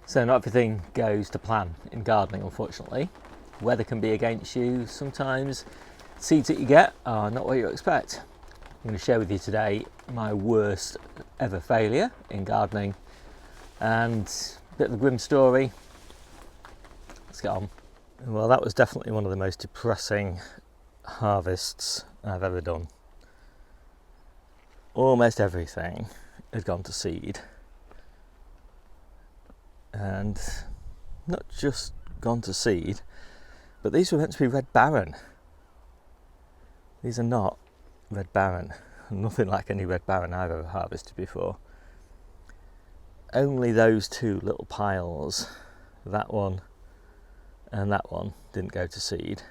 So not everything goes to plan in gardening, unfortunately. Weather can be against you sometimes. Seeds that you get are not what you expect. I'm going to share with you today my worst ever failure in gardening and a bit of a grim story. Let's get on. Well, that was definitely one of the most depressing harvests I've ever done. Almost everything had gone to seed. And not just gone to seed, but these were meant to be Red Baron. These are not Red Baron, nothing like any Red Baron I've ever harvested before. Only those two little piles, that one and that one, didn't go to seed.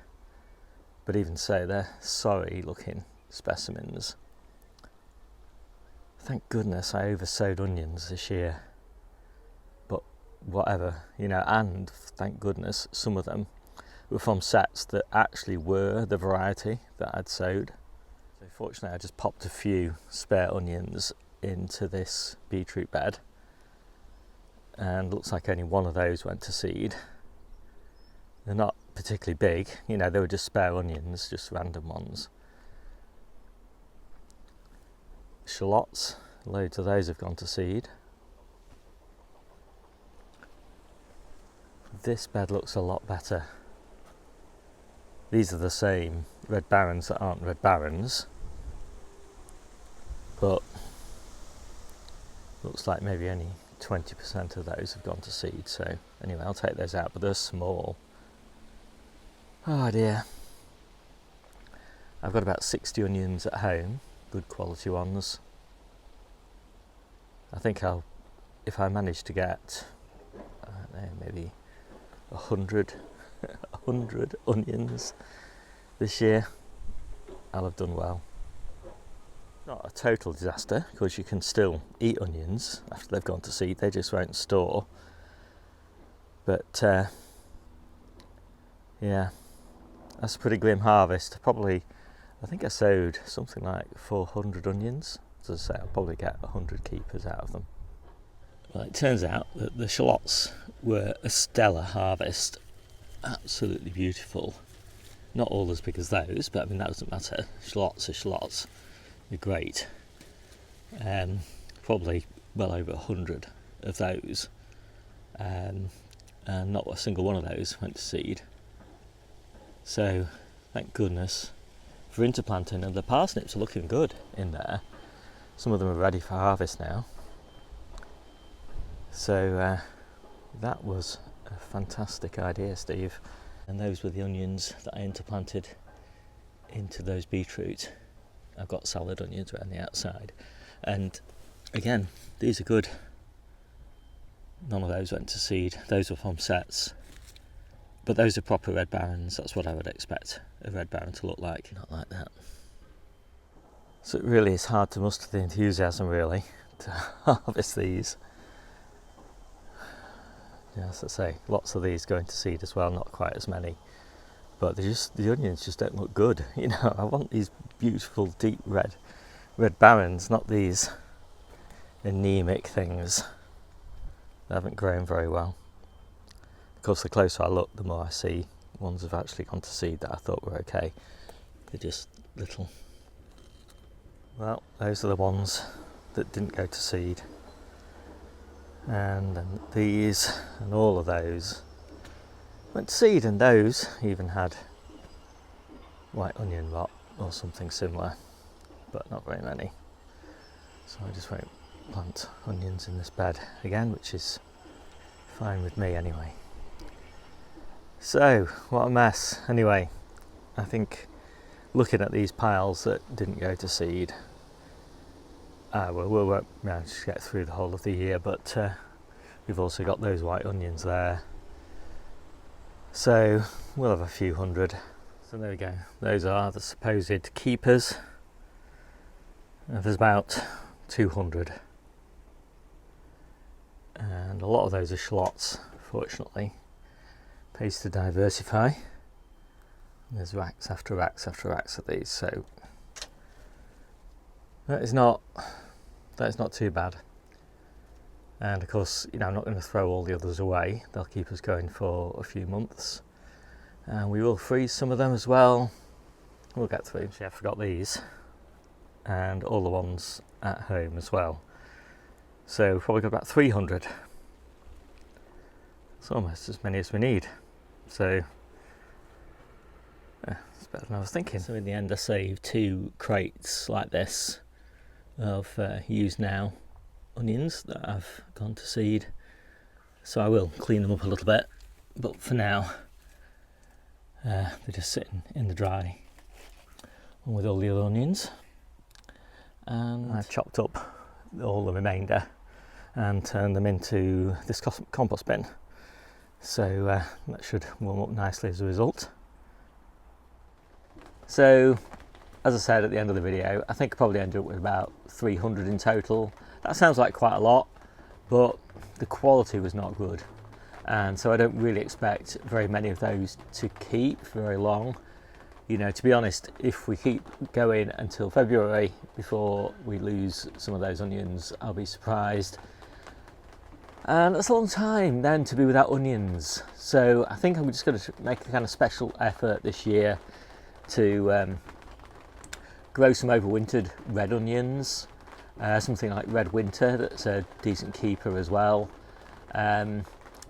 But even so, they're sorry looking specimens. Thank goodness I oversowed onions this year. But whatever, and thank goodness some of them were from sets that actually were the variety that I'd sowed. So fortunately I just popped a few spare onions into this beetroot bed, and looks like only one of those went to seed. They're not particularly big, they were just spare onions, just random ones. Shallots, loads of those have gone to seed. This bed looks a lot better. These are the same Red Barons that aren't Red Barons, but looks like maybe only 20% of those have gone to seed. So anyway, I'll take those out, but they're small. Oh dear. I've got about 60 onions at home, good quality ones. I think if I manage to get, I don't know, maybe 100 onions this year, I'll have done well. Not a total disaster, because you can still eat onions after they've gone to seed, they just won't store. But yeah, that's a pretty grim harvest. I think I sowed something like 400 onions. As I say, I'll probably get 100 keepers out of them. Well, it turns out that the shallots were a stellar harvest. Absolutely beautiful. Not all as big as those, but that doesn't matter. Shallots are shallots. They're great. Probably well over 100 of those. And not a single one of those went to seed. So, thank goodness for interplanting. And the parsnips are looking good in there. Some of them are ready for harvest now. So that was a fantastic idea, Steve. And those were the onions that I interplanted into those beetroot. I've got salad onions around the outside. And again, these are good. None of those went to seed. Those were from sets. But those are proper Red Barons. That's what I would expect a Red Baron to look like. Not like that. So it really is hard to muster the enthusiasm, really, to harvest these. Yeah, as I say, lots of these going to seed as well, not quite as many. But the onions just don't look good. I want these beautiful deep red Barons, not these anemic things that haven't grown very well. Of course, the closer I look, the more I see ones have actually gone to seed that I thought were okay. They're just little. Well, those are the ones that didn't go to seed. And then these and all of those went to seed, and those even had white onion rot or something similar, but not very many. So I just won't plant onions in this bed again, which is fine with me anyway. So, what a mess. Anyway, I think looking at these piles that didn't go to seed, we won't manage to get through the whole of the year, but we've also got those white onions there. So we'll have a few hundred. So there we go. Those are the supposed keepers. There's about 200. And a lot of those are shallots, fortunately. Pays to diversify. There's racks after racks after racks of these, so that is not too bad. And of course, you know, I'm not going to throw all the others away. They'll keep us going for a few months. And we will freeze some of them as well. We'll get through. Actually, I forgot these. And all the ones at home as well. So probably got about 300. It's almost as many as we need. So it's better than I was thinking. So in the end I saved 2 crates like this of used now onions that I've gone to seed. So I will clean them up a little bit, but for now they're just sitting in the dry along with all the other onions. And I've chopped up all the remainder and turned them into this compost bin. So that should warm up nicely as a result. So as I said at the end of the video, I think I probably ended up with about 300 in total. That sounds like quite a lot, but the quality was not good. And so I don't really expect very many of those to keep for very long. You know, to be honest, if we keep going until February before we lose some of those onions, I'll be surprised. And that's a long time then to be without onions. So I think I'm just going to make a kind of special effort this year to grow some overwintered red onions. Something like Red Winter, that's a decent keeper as well.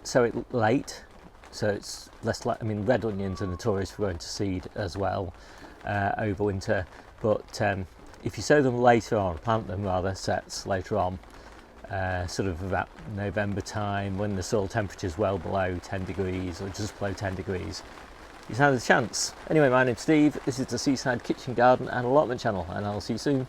Sow it late, so it's less like, I mean, red onions are notorious for going to seed as well over winter, but if you sow them later on, plant them rather, sets later on, sort of about November time when the soil temperature is well below 10 degrees or just below 10 degrees, you stand a chance. Anyway, my name's Steve, this is the Seaside Kitchen Garden and Allotment channel, and I'll see you soon.